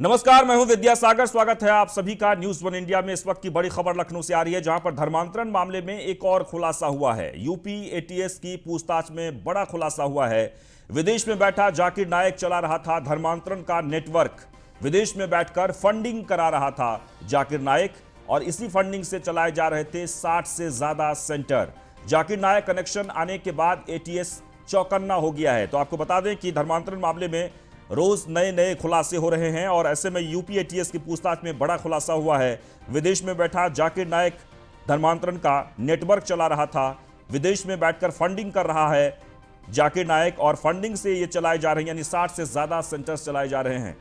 नमस्कार, मैं हूं विद्यासागर। स्वागत है आप सभी का न्यूज वन इंडिया में। इस वक्त की बड़ी खबर लखनऊ से आ रही है, जहां पर धर्मांतरण मामले में एक और खुलासा हुआ है। यूपी एटीएस की पूछताछ में बड़ा खुलासा हुआ है। विदेश में बैठा जाकिर नायक चला रहा था धर्मांतरण का नेटवर्क। विदेश में बैठकर फंडिंग करा रहा था जाकिर नायक, और इसी फंडिंग से चलाए जा रहे थे 60 से ज्यादा सेंटर। जाकिर नायक कनेक्शन आने के बाद एटीएस चौकन्ना हो गया है। तो आपको बता दें कि धर्मांतरण मामले में रोज नए नए खुलासे हो रहे हैं, और ऐसे में यूपी एटीएस की पूछताछ में बड़ा खुलासा हुआ है। विदेश में बैठा जाकिर नायक धर्मांतरण का नेटवर्क चला रहा था। विदेश में बैठकर फंडिंग कर रहा है जाकिर नायक, और फंडिंग से ये चलाए जा रहे हैं, यानी 60 से ज्यादा सेंटर्स चलाए जा रहे हैं।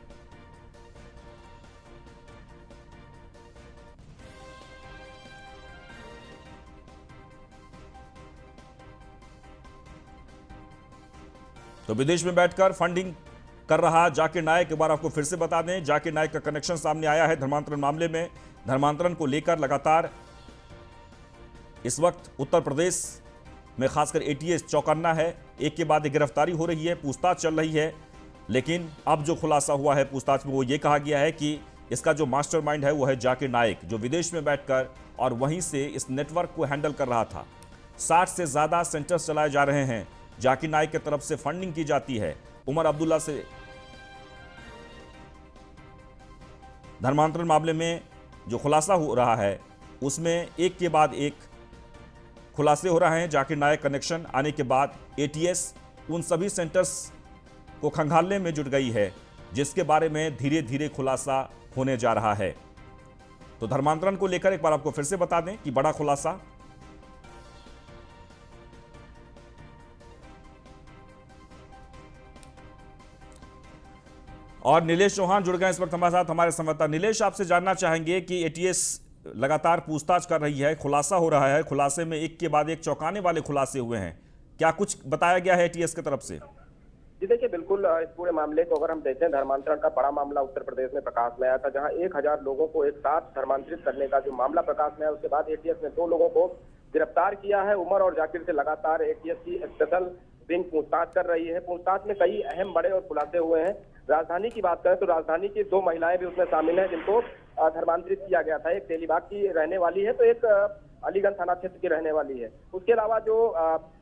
तो विदेश में बैठकर फंडिंग कर रहा जाकिर नायक, एक बार आपको फिर से बता दें, जाकिर नायक का कनेक्शन सामने आया है धर्मांतरण मामले में। धर्मांतरण को लेकर लगातार इस वक्त उत्तर प्रदेश में खासकर एटीएस चौकन्ना है। एक के बाद एक गिरफ्तारी हो रही है, पूछताछ चल रही है। लेकिन अब जो खुलासा हुआ है पूछताछ में, वो ये कहा गया है कि इसका जो मास्टरमाइंड है वो है जाकिर नायक, जो विदेश में बैठकर और वहीं से इस नेटवर्क को हैंडल कर रहा था। 60 से ज्यादा सेंटर्स चलाए जा रहे हैं। जाकिर नायक की तरफ से फंडिंग की जाती है। उमर अब्दुल्ला से धर्मांतरण मामले में जो खुलासा हो रहा है उसमें एक के बाद एक खुलासे हो रहे हैं। जाकिर नायक कनेक्शन आने के बाद एटीएस उन सभी सेंटर्स को खंगालने में जुट गई है, जिसके बारे में धीरे धीरे खुलासा होने जा रहा है। तो धर्मांतरण को लेकर एक बार आपको फिर से बता दें कि बड़ा खुलासा। और नीलेश चौहान जुड़ गए इस वक्त हमारे साथ, हमारे संवाददाता। नीलेश, आपसे जानना चाहेंगे कि एटीएस लगातार पूछताछ कर रही है, खुलासा हो रहा है, खुलासे में एक के बाद एक चौंकाने वाले खुलासे हुए हैं। क्या कुछ बताया गया है एटीएस की तरफ से? जी देखिए, बिल्कुल इस पूरे मामले को अगर हम देखें, धर्मांतरण का बड़ा मामला उत्तर प्रदेश में प्रकाश में आया था, जहां 1000 लोगों को एक साथ धर्मांतरित करने का जो मामला प्रकाश में आया, उसके बाद एटीएस ने 2 लोगों को गिरफ्तार किया है। उमर और जाकिर से लगातार एटीएस की स्पेशल विंग पूछताछ कर रही है। पूछताछ में कई अहम बड़े और खुलासे हुए हैं। राजधानी की बात करें तो राजधानी की 2 महिलाएं भी उसमें शामिल हैं, जिनको धर्मांतरित किया गया था। एक तेलीबाग की रहने वाली है, तो एक अलीगंज थाना क्षेत्र की रहने वाली है। उसके अलावा जो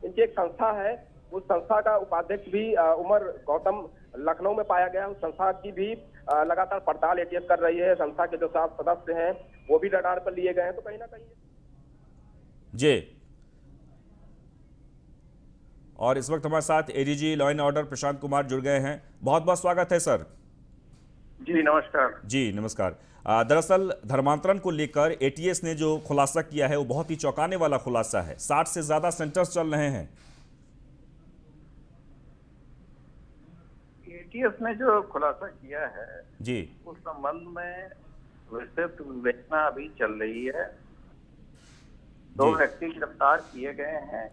इनकी एक संस्था है, उस संस्था का उपाध्यक्ष भी उमर गौतम लखनऊ में पाया गया। उस संस्था की भी लगातार पड़ताल एटीएस कर रही है। संस्था के जो 7 सदस्य हैं वो भी रडार पर लिए गए हैं। तो कहीं ना कहीं जी। और इस वक्त हमारे साथ ADG law and order Prashant Kumar जुड़ गए हैं। बहुत बहुत स्वागत है सर। जी नमस्कार। जी नमस्कार। दरअसल धर्मांतरण को लेकर एटीएस ने जो खुलासा किया है वो बहुत ही चौंकाने वाला खुलासा है। 60 से ज्यादा सेंटर्स चल रहे हैं। एटीएस ने जो खुलासा किया है जी, उस संबंध में विस्तृत विवेचना अभी चल रही है। 2 व्यक्ति गिरफ्तार किए गए हैं,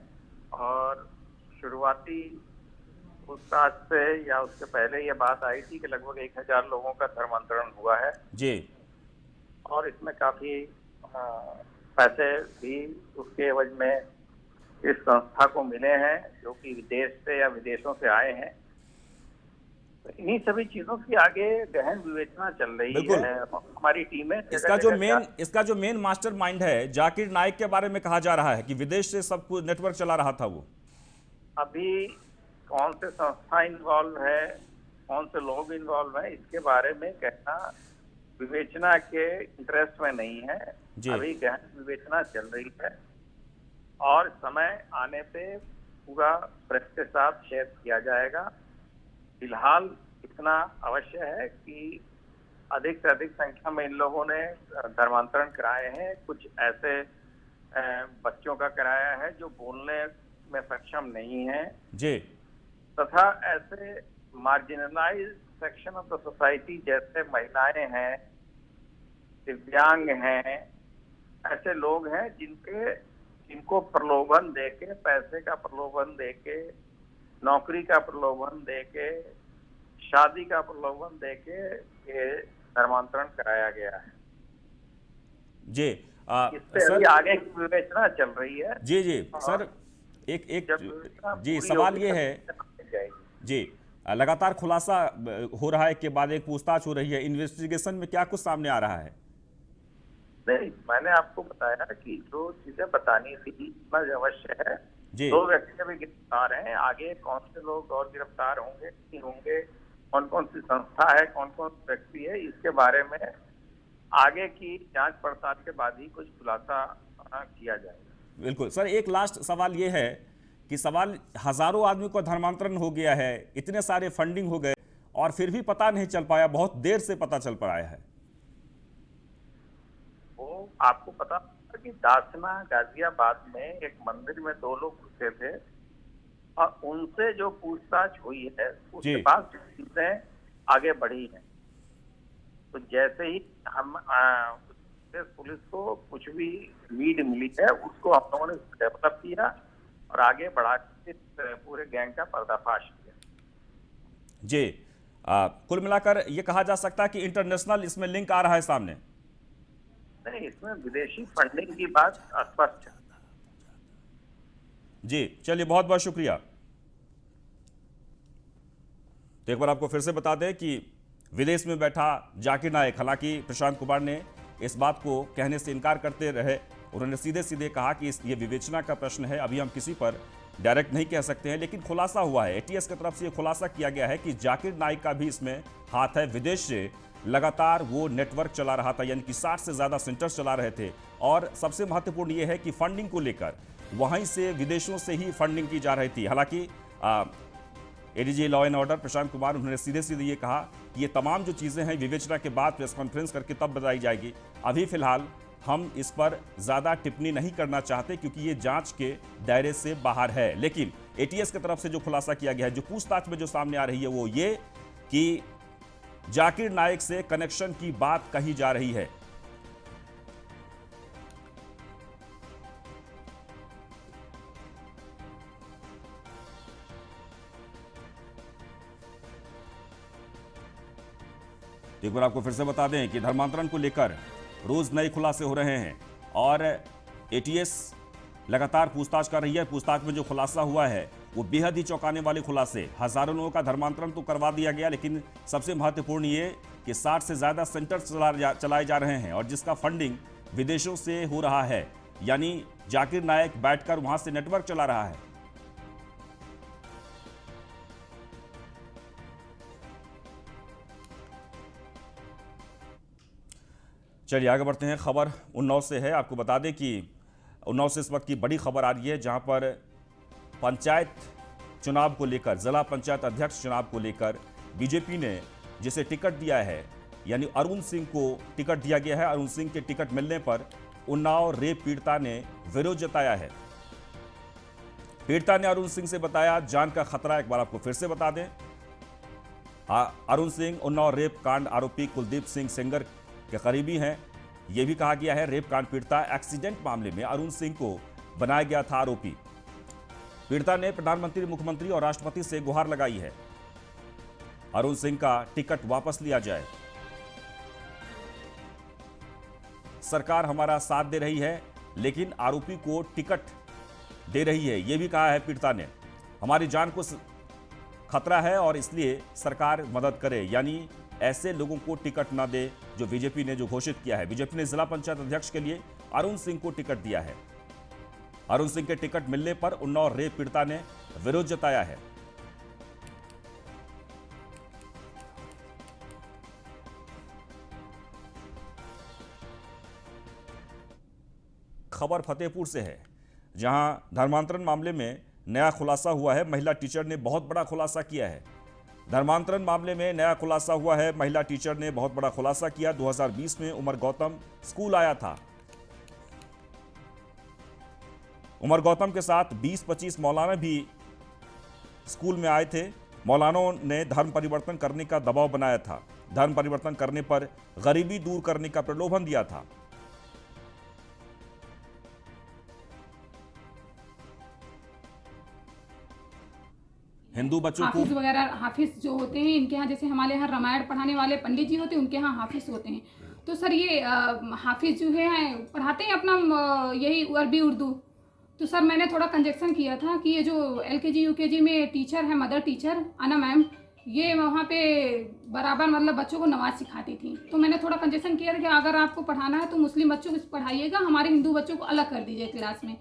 और शुरुआती पूछताछ से या उससे पहले ये बात आई थी कि लगभग 1000 लोगों का धर्मांतरण हुआ है जी, और इसमें काफी पैसे भी उसके एवज में इस संस्था को मिले हैं, जो कि विदेश से या विदेशों से आए हैं। तो इन्हीं सभी चीजों की आगे गहन विवेचना चल रही है। हमारी टीमें इसका जो मेन मास्टर माइंड है जाकिर नायक के बारे में कहा जा रहा है कि विदेश से सब कुछ नेटवर्क चला रहा था वो। अभी कौन से संस्था इन्वॉल्व है, कौन से लोग इन्वॉल्व है, इसके बारे में कहना विवेचना के इंटरेस्ट में नहीं है। अभी गहन विवेचना चल रही है, और समय आने पे पूरा प्रेस के साथ शेयर किया जाएगा। फिलहाल इतना अवश्य है कि अधिक से अधिक संख्या में इन लोगों ने धर्मांतरण कराए हैं। कुछ ऐसे बच्चों का कराया है जो बोलने में सक्षम नहीं है जी, तथा ऐसे marginalised section of the society जैसे महिलाएं हैं, दिव्यांग हैं, ऐसे लोग हैं जिनको प्रलोभन देके, पैसे का प्रलोभन देके, नौकरी का प्रलोभन देके, शादी का प्रलोभन देके ये धर्मांतरण कराया गया है। जी इससे अभी आगे की विवेचना चल रही है। जी जी सर, एक जी सवाल ये है जी लगातार खुलासा हो रहा है, एक के बाद एक पूछताछ हो रही है, इन्वेस्टिगेशन में क्या कुछ सामने आ रहा है? नहीं, मैंने आपको बताया कि जो चीजें बतानी थी इतना अवश्य है। जी 2 व्यक्ति अभी गिरफ्तार हैं, आगे कौन से लोग और गिरफ्तार होंगे नहीं होंगे, कौन कौन सी संस्था है, कौन कौन व्यक्ति है, इसके बारे में आगे की जांच पड़ताल के बाद ही कुछ खुलासा किया जाएगा। बिल्कुल सर, एक लास्ट सवाल ये है कि सवाल हजारों आदमी को धर्मांतरण हो गया है, इतने सारे फंडिंग हो गए और फिर भी पता नहीं चल पाया, बहुत देर से पता चल पाया है। वो आपको पता कि दासना गाजियाबाद में एक मंदिर में 2 लोग घुसे थे और उनसे जो पूछताछ हुई है उसके बाद चीजें आगे बढ़ी हैं। तो जैसे ही हम पुलिस को कुछ भी लीड मिली है उसको हम लोगों ने डेवलप किया और आगे बढ़ा के पूरे गैंग का पर्दाफाश किया। जी कुल मिलाकर ये कहा जा सकता है कि इंटरनेशनल इसमें लिंक आ रहा है सामने? नहीं, इसमें विदेशी फंडिंग की बात स्पष्ट है। जी चलिए, बहुत बहुत शुक्रिया। तो एक बार आपको फिर से बता दें कि विदेश में बैठा जाकिर नाइक, हालांकि प्रशांत कुमार ने इस बात को कहने से इनकार करते रहे। उन्होंने सीधे सीधे कहा कि ये विवेचना का प्रश्न है, अभी हम किसी पर डायरेक्ट नहीं कह सकते हैं, लेकिन खुलासा हुआ है, एटीएस की तरफ से ये खुलासा किया गया है कि जाकिर नाइक का भी इसमें हाथ है। विदेश से लगातार वो नेटवर्क चला रहा था, यानी कि 60 से ज़्यादा सेंटर्स चला रहे थे। और सबसे महत्वपूर्ण ये है कि फंडिंग को लेकर वहीं से विदेशों से ही फंडिंग की जा रही थी। हालांकि ADG law and order Prashant Kumar, उन्होंने सीधे सीधे ये कहा कि ये तमाम जो चीज़ें हैं विवेचना के बाद प्रेस कॉन्फ्रेंस करके तब बताई जाएगी। अभी फिलहाल हम इस पर ज़्यादा टिप्पणी नहीं करना चाहते क्योंकि ये जांच के दायरे से बाहर है। लेकिन एटीएस की तरफ से जो खुलासा किया गया है, जो पूछताछ में जो सामने आ रही है, वो ये कि जाकिर नाइक से कनेक्शन की बात कही जा रही है। एक बार आपको फिर से बता दें कि धर्मांतरण को लेकर रोज नए खुलासे हो रहे हैं और एटीएस लगातार पूछताछ कर रही है। पूछताछ में जो खुलासा हुआ है वो बेहद ही चौंकाने वाले खुलासे। हजारों लोगों का धर्मांतरण तो करवा दिया गया, लेकिन सबसे महत्वपूर्ण ये कि 60 से ज़्यादा सेंटर्स चलाए जा रहे हैं और जिसका फंडिंग विदेशों से हो रहा है, यानी जाकिर नाइक बैठकर वहां से नेटवर्क चला रहा है। चलिए आगे बढ़ते हैं। खबर उन्नाव से है। आपको बता दें कि उन्नाव से इस वक्त की बड़ी खबर आ रही है, जहां पर पंचायत चुनाव को लेकर, जिला पंचायत अध्यक्ष चुनाव को लेकर बीजेपी ने जिसे टिकट दिया है, यानी अरुण सिंह को टिकट दिया गया है। अरुण सिंह के टिकट मिलने पर उन्नाव रेप पीड़िता ने विरोध जताया है। पीड़िता ने अरुण सिंह से बताया जान का खतरा। एक बार आपको फिर से बता दें, अरुण सिंह उन्नाव रेप कांड आरोपी कुलदीप सिंह सेंगर के करीबी हैं। यह भी कहा गया है रेप कांड पीड़िता एक्सीडेंट मामले में अरुण सिंह को बनाया गया था आरोपी। पीड़िता ने प्रधानमंत्री, मुख्यमंत्री और राष्ट्रपति से गुहार लगाई है अरुण सिंह का टिकट वापस लिया जाए। सरकार हमारा साथ दे रही है लेकिन आरोपी को टिकट दे रही है, यह भी कहा है पीड़िता ने। हमारी जान को खतरा है और इसलिए सरकार मदद करे, यानी ऐसे लोगों को टिकट ना दे जो बीजेपी ने जो घोषित किया है। बीजेपी ने जिला पंचायत अध्यक्ष के लिए अरुण सिंह को टिकट दिया है। अरुण सिंह के टिकट मिलने पर उन्नाव रेप पीड़िता ने विरोध जताया है। खबर फतेहपुर से है, जहां धर्मांतरण मामले में नया खुलासा हुआ है। महिला टीचर ने बहुत बड़ा खुलासा किया है। धर्मांतरण मामले में नया खुलासा हुआ है। महिला टीचर ने बहुत बड़ा खुलासा किया। 2020 में उमर गौतम स्कूल आया था। उमर गौतम के साथ 20-25 मौलाना भी स्कूल में आए थे। मौलानों ने धर्म परिवर्तन करने का दबाव बनाया था। धर्म परिवर्तन करने पर गरीबी दूर करने का प्रलोभन दिया था। हिंदू बच्चों को हाफिज वगैरह, हाफिज जो होते हैं इनके यहाँ, जैसे हमारे यहाँ रामायण पढ़ाने वाले पंडित जी होते हैं, उनके यहाँ हाफिज होते हैं। तो सर ये हाफिज जो है पढ़ाते हैं अपना यही अरबी उर्दू। तो सर मैंने थोड़ा कंजेक्शन किया था कि ये जो LKG UKG में टीचर है, मदर टीचर अना मैम, ये वहाँ पे बराबर मतलब बच्चों को नमाज सिखाती थी। तो मैंने थोड़ा कंजेशन किया था कि अगर आपको पढ़ाना है तो मुस्लिम बच्चों को पढ़ाइएगा, हमारे हिंदू बच्चों को अलग कर दीजिए क्लास में।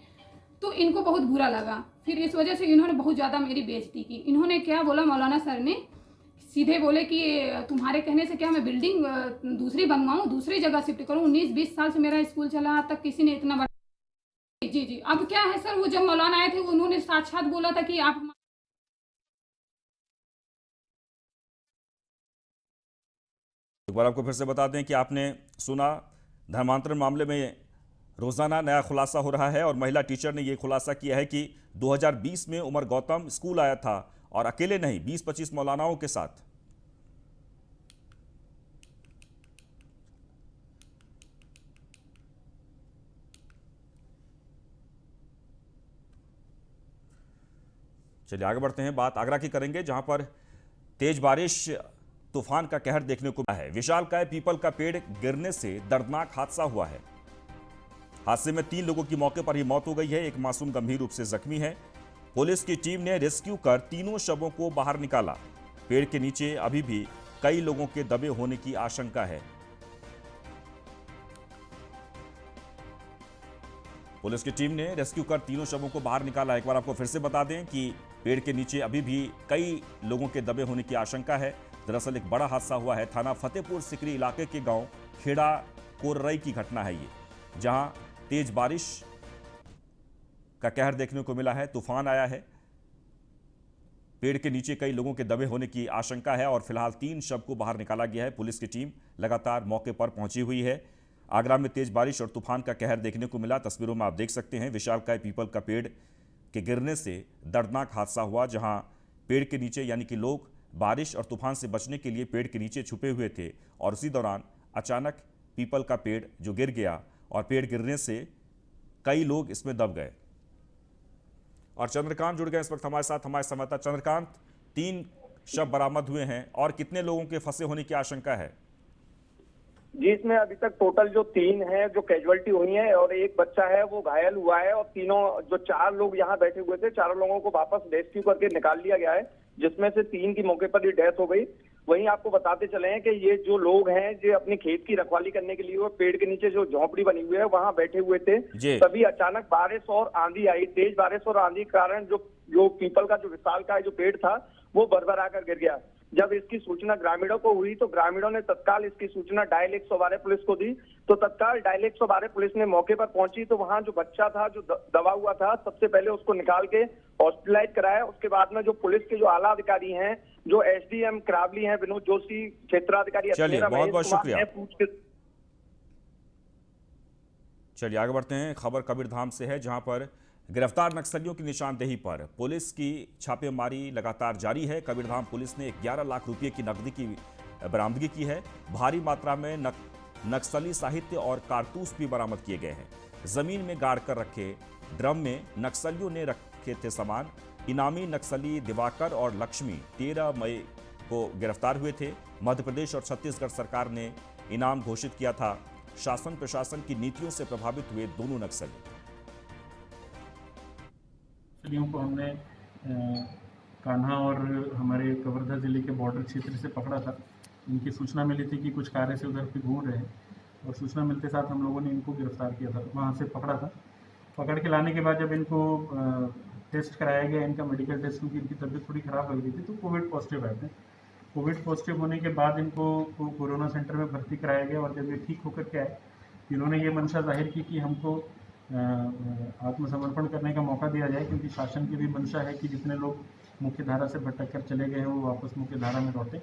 तो इनको बहुत बुरा लगा, फिर इस वजह से इन्होंने बहुत ज़्यादा मेरी बेइज्जती की। इन्होंने क्या बोला, मौलाना सर ने सीधे बोले कि तुम्हारे कहने से क्या मैं बिल्डिंग दूसरी बनवाऊँ, दूसरी जगह शिफ्ट करूँ। 19-20 साल से मेरा स्कूल चला, आज तक किसी ने इतना बड़ा। जी जी, अब क्या है सर, वो जब मौलाना आए थे उन्होंने साक्षात बोला था कि आप। एक बार आपको फिर से बता दें कि आपने सुना धर्मांतरण मामले में रोजाना नया खुलासा हो रहा है और महिला टीचर ने यह खुलासा किया है कि 2020 में उमर गौतम स्कूल आया था और अकेले नहीं 20-25 मौलानाओं के साथ। चलिए आगे बढ़ते हैं, बात आगरा की करेंगे जहां पर तेज बारिश तूफान का कहर देखने को मिला है। विशालकाय पीपल का पेड़ गिरने से दर्दनाक हादसा हुआ है। हादसे में 3 लोगों की मौके पर ही मौत हो गई है, एक मासूम गंभीर रूप से जख्मी है। पुलिस की टीम ने रेस्क्यू कर तीनों शवों को बाहर निकाला। पेड़ के नीचे अभी भी कई लोगों के दबे होने की आशंका है। पुलिस की टीम ने रेस्क्यू कर तीनों शवों को बाहर निकाला। एक बार आपको फिर से बता दें कि पेड़ के नीचे अभी भी कई लोगों के दबे होने की आशंका है। दरअसल एक बड़ा हादसा हुआ है, थाना फतेहपुर सिकरी इलाके के गांव खेड़ा कोर्रई की घटना है ये, जहां तेज बारिश का कहर देखने को मिला है, तूफान आया है। पेड़ के नीचे कई लोगों के दबे होने की आशंका है और फिलहाल 3 शव को बाहर निकाला गया है। पुलिस की टीम लगातार मौके पर पहुंची हुई है। आगरा में तेज बारिश और तूफान का कहर देखने को मिला। तस्वीरों में आप देख सकते हैं विशालकाय पीपल का पेड़ के गिरने से दर्दनाक हादसा हुआ, जहां पेड़ के नीचे यानी कि लोग बारिश और तूफान से बचने के लिए पेड़ के नीचे छुपे हुए थे और उसी दौरान अचानक पीपल का पेड़ जो गिर गया और पेड़ गिरने से कई लोग इसमें दब गए। और चंद्रकांत जुड़ गए इस वक्त हमारे साथ, हमारे संवाददाता। चंद्रकांत, 3 शव बरामद हुए हैं और कितने लोगों के फंसे होने की आशंका है? जी, इसमें अभी तक टोटल जो 3 हैं जो कैजुअलिटी हुई है और एक बच्चा है वो घायल हुआ है और तीनों जो 4 लोग यहाँ बैठे हुए थे, 4 लोगों को वापस रेस्क्यू करके निकाल लिया गया है, जिसमें से 3 की मौके पर ही डेथ हो गई। वहीं आपको बताते चले हैं कि ये जो लोग हैं जो अपनी खेत की रखवाली करने के लिए वो पेड़ के नीचे जो झोंपड़ी बनी हुई है वहां बैठे हुए थे, तभी अचानक बारिश और आंधी आई। तेज बारिश और आंधी के कारण जो पीपल का जो विशालकाय जो पेड़ था वो भरभरा कर गिर गया। जब इसकी सूचना ग्रामीणों को हुई तो ग्रामीणों ने तत्काल इसकी सूचना डायल 112 पुलिस को दी। तो तत्काल डायल 112 पुलिस ने मौके पर पहुंची तो वहां जो बच्चा था जो दबा हुआ था, सबसे पहले उसको निकाल के हॉस्पिटलाइज कराया। उसके बाद में जो पुलिस के जो आला अधिकारी हैं, जो एसडीएम करावली हैं विनोद जोशी, क्षेत्राधिकारी, चलिए बहुत बहुत शुक्रिया। चलिए आगे बढ़ते हैं। खबर कबीरधाम से है, जहां पर गिरफ्तार नक्सलियों की निशानदेही पर पुलिस की छापेमारी लगातार जारी है। कबीरधाम पुलिस ने 11 लाख रुपए की नकदी की बरामदगी की है। भारी मात्रा में नक्सली साहित्य और कारतूस भी बरामद किए गए हैं। जमीन में गाड़ कर रखे ड्रम में नक्सलियों ने रखे थे सामान। इनामी नक्सली दिवाकर और लक्ष्मी 13 मई को गिरफ्तार हुए थे। मध्य प्रदेश और छत्तीसगढ़ सरकार ने इनाम घोषित किया था। शासन प्रशासन की नीतियों से प्रभावित हुए दोनों नक्सली। नक्सलियों को हमने कान्हा और हमारे कवर्धा जिले के बॉर्डर क्षेत्र से पकड़ा था। इनकी सूचना मिली थी कि कुछ कार्य से उधर पे घूम रहे हैं और सूचना मिलते साथ हम लोगों ने इनको गिरफ्तार किया था, वहाँ से पकड़ा था। पकड़ के लाने के बाद जब इनको टेस्ट कराया गया, इनका मेडिकल टेस्ट, क्योंकि इनकी तबीयत थोड़ी ख़राब लग रही थी तो कोविड पॉजिटिव आए थे। कोविड पॉजिटिव होने के बाद इनको कोरोना सेंटर में भर्ती कराया गया और जब ये ठीक होकर के आए, इन्होंने ये मंशा जाहिर की कि हमको आत्मसमर्पण करने का मौका दिया जाए, क्योंकि शासन की भी मंशा है कि जितने लोग मुख्य धारा से भटक कर चले गए हैं वो वापस मुख्य धारा में लौटे।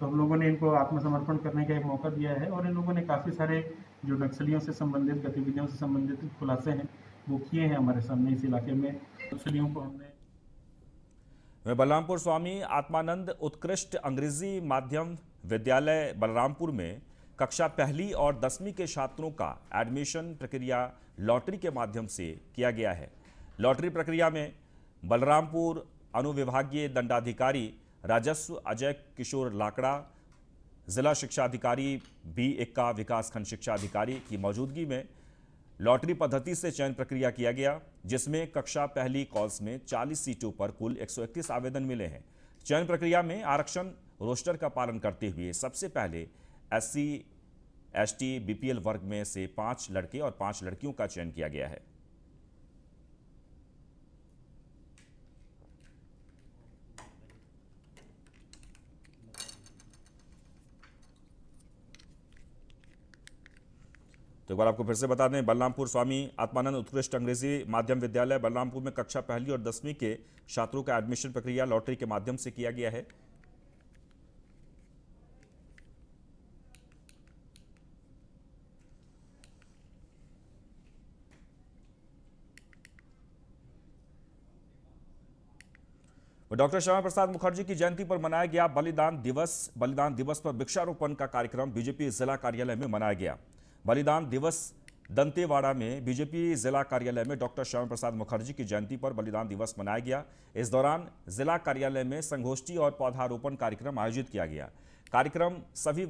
तो हम लोगों ने इनको आत्मसमर्पण करने का एक मौका दिया है और इन लोगों ने काफ़ी सारे जो नक्सलियों से संबंधित गतिविधियों से संबंधित खुलासे हैं वो किए हैं हमारे सामने इस इलाके में। नक्सलियों को हमने बलरामपुर स्वामी आत्मानंद उत्कृष्ट अंग्रेजी माध्यम विद्यालय बलरामपुर में कक्षा 1 और 10वीं के छात्रों का एडमिशन प्रक्रिया लॉटरी के माध्यम से किया गया है। लॉटरी प्रक्रिया में बलरामपुर अनुविभागीय दंडाधिकारी राजस्व अजय किशोर लाकड़ा, जिला शिक्षा अधिकारी बी इक्का, विकासखंड शिक्षा अधिकारी की मौजूदगी में लॉटरी पद्धति से चयन प्रक्रिया किया गया, जिसमें कक्षा 1 कॉल्स में 40 सीटों पर कुल 131 आवेदन मिले हैं। चयन प्रक्रिया में आरक्षण रोस्टर का पालन करते हुए सबसे पहले SC, ST, BPL वर्ग में से 5 लड़के और 5 लड़कियों का चयन किया गया है। तो एक बार आपको फिर से बता दें, बलरामपुर स्वामी आत्मानंद उत्कृष्ट अंग्रेजी माध्यम विद्यालय बलरामपुर में कक्षा पहली और 10वीं के छात्रों का एडमिशन प्रक्रिया लॉटरी के माध्यम से किया गया है। डॉक्टर श्यामा प्रसाद मुखर्जी की जयंती पर मनाया गया बलिदान दिवस। बलिदान दिवस पर वृक्षारोपण का कार्यक्रम बीजेपी जिला कार्यालय में मनाया गया। बलिदान दिवस दंतेवाड़ा में बीजेपी जिला कार्यालय में डॉक्टर श्यामा प्रसाद मुखर्जी की जयंती पर बलिदान दिवस मनाया गया। इस दौरान जिला कार्यालय में संगोष्ठी और पौधारोपण कार्यक्रम आयोजित किया गया। इस कार्यक्रम में सभी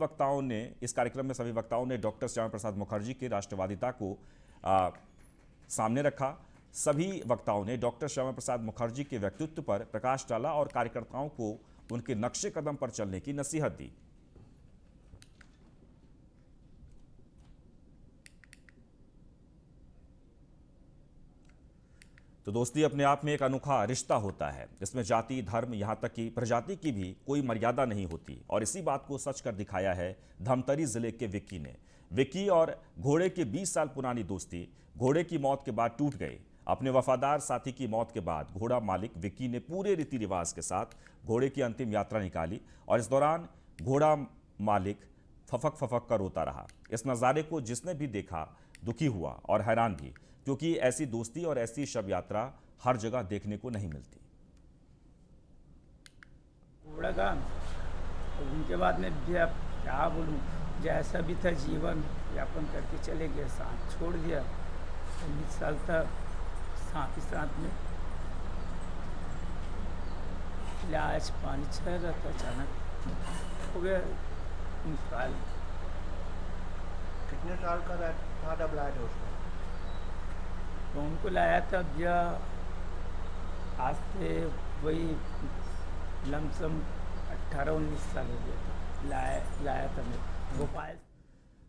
वक्ताओं ने डॉक्टर श्यामा प्रसाद मुखर्जी की राष्ट्रवादिता को सामने रखा। सभी वक्ताओं ने डॉक्टर श्यामा प्रसाद मुखर्जी के व्यक्तित्व पर प्रकाश डाला और कार्यकर्ताओं को उनके नक्शे कदम पर चलने की नसीहत दी। तो दोस्ती अपने आप में एक अनोखा रिश्ता होता है। इसमें जाति, धर्म, यहां तक कि प्रजाति की भी कोई मर्यादा नहीं होती और इसी बात को सच कर दिखाया है धमतरी जिले के विक्की ने। विक्की और घोड़े की 20 साल पुरानी दोस्ती घोड़े की मौत के बाद टूट गई। अपने वफादार साथी की मौत के बाद घोड़ा मालिक विक्की ने पूरे रीति रिवाज के साथ घोड़े की अंतिम यात्रा निकाली और इस दौरान घोड़ा मालिक फफक फफक कर रोता रहा। इस नज़ारे को जिसने भी देखा दुखी हुआ और हैरान भी, क्योंकि ऐसी दोस्ती और ऐसी शव यात्रा हर जगह देखने को नहीं मिलती। घोड़ा का उनके बाद में क्या बोलूं, जैसा भी था जीवन यापन करके चले गए, साथ छोड़ दिया। 19 साल तक साथ में इलाज पानी चल रहा था, अचानक हो गया इंतकाल। कितने साल का था जब लाया था उसको? तो उनको लाया था जब आज से वही लमसम 18-19 साल हो गया था। लाया था मैं भोपाल।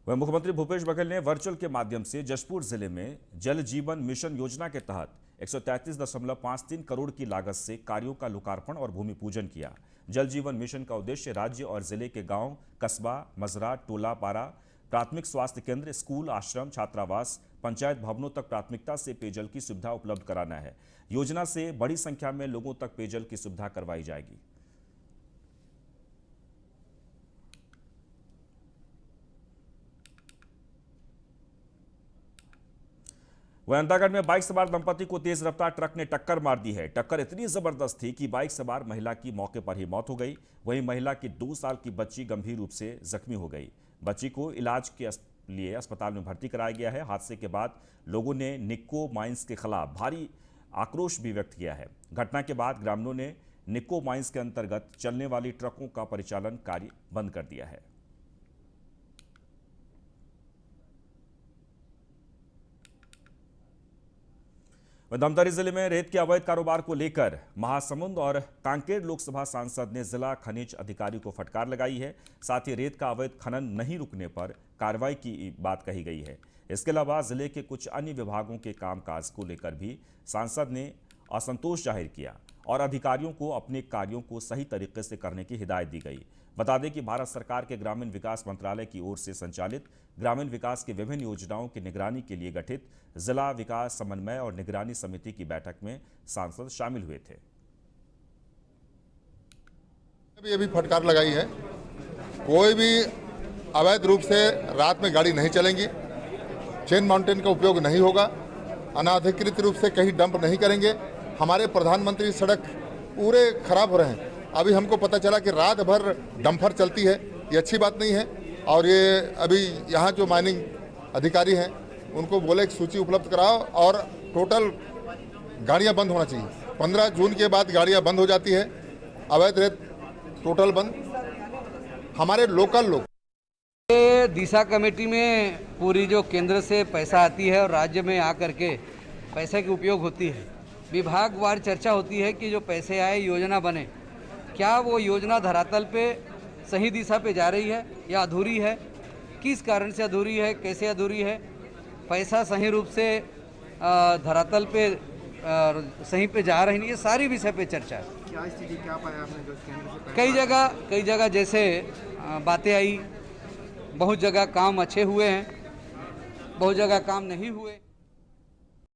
वह मुख्यमंत्री भूपेश बघेल ने वर्चुअल के माध्यम से जशपुर जिले में जल जीवन मिशन योजना के तहत 133.53 करोड़ की लागत से कार्यों का लोकार्पण और भूमि पूजन किया। जल जीवन मिशन का उद्देश्य राज्य और जिले के गांव, कस्बा, मजरा, टोला, पारा, प्राथमिक स्वास्थ्य केंद्र, स्कूल, आश्रम, छात्रावास, पंचायत भवनों तक प्राथमिकता से पेयजल की सुविधा उपलब्ध कराना है। योजना से बड़ी संख्या में लोगों तक पेयजल की सुविधा करवाई जाएगी। वह अंतागढ़ में बाइक सवार दंपति को तेज रफ्तार ट्रक ने टक्कर मार दी है। टक्कर इतनी जबरदस्त थी कि बाइक सवार महिला की मौके पर ही मौत हो गई। वहीं महिला की 2 साल की बच्ची गंभीर रूप से जख्मी हो गई। बच्ची को इलाज के लिए अस्पताल में भर्ती कराया गया है। हादसे के बाद लोगों ने निक्को माइंस के खिलाफ भारी आक्रोश भी व्यक्त किया है। घटना के बाद ग्रामीणों ने निक्को माइंस के अंतर्गत चलने वाली ट्रकों का परिचालन कार्य बंद कर दिया है। धमतरी जिले में रेत के अवैध कारोबार को लेकर महासमुंद और कांकेर लोकसभा सांसद ने जिला खनिज अधिकारी को फटकार लगाई है। साथ ही रेत का अवैध खनन नहीं रुकने पर कार्रवाई की बात कही गई है। इसके अलावा जिले के कुछ अन्य विभागों के कामकाज को लेकर भी सांसद ने असंतोष जाहिर किया और अधिकारियों को अपने कार्यों को सही तरीके से करने की हिदायत दी गई। बता दें कि भारत सरकार के ग्रामीण विकास मंत्रालय की ओर से संचालित ग्रामीण विकास की विभिन्न योजनाओं की निगरानी के लिए गठित जिला विकास समन्वय और निगरानी समिति की बैठक में सांसद शामिल हुए थे। ये भी फटकार लगाई है, कोई भी अवैध रूप से रात में गाड़ी नहीं चलेंगी, चेन माउंटेन का उपयोग नहीं होगा, अनाधिकृत रूप से कहीं डंप नहीं करेंगे। हमारे प्रधानमंत्री सड़क पूरे खराब हो रहे हैं। अभी हमको पता चला कि रात भर डंपर चलती है, ये अच्छी बात नहीं है। और ये अभी यहाँ जो माइनिंग अधिकारी हैं उनको बोले कि सूची उपलब्ध कराओ और टोटल गाड़ियाँ बंद होना चाहिए। 15 जून के बाद गाड़ियाँ बंद हो जाती है, अवैध रेत टोटल बंद। हमारे लोकल लोग दिशा कमेटी में पूरी जो केंद्र से पैसा आती है और राज्य में आकर के पैसे की उपयोग होती है, विभागवार चर्चा होती है कि जो पैसे आए योजना बने। क्या वो योजना धरातल पे सही दिशा पे जा रही है या अधूरी है, किस कारण से अधूरी है, कैसे अधूरी है, पैसा सही रूप से धरातल पे सही पे जा रही नहीं, ये सारी विषय पे चर्चा है। क्या स्थिति क्या पाया आपने जो केंद्र से कई जगह जैसे बातें आई, बहुत जगह काम अच्छे हुए हैं, बहुत जगह काम नहीं हुए।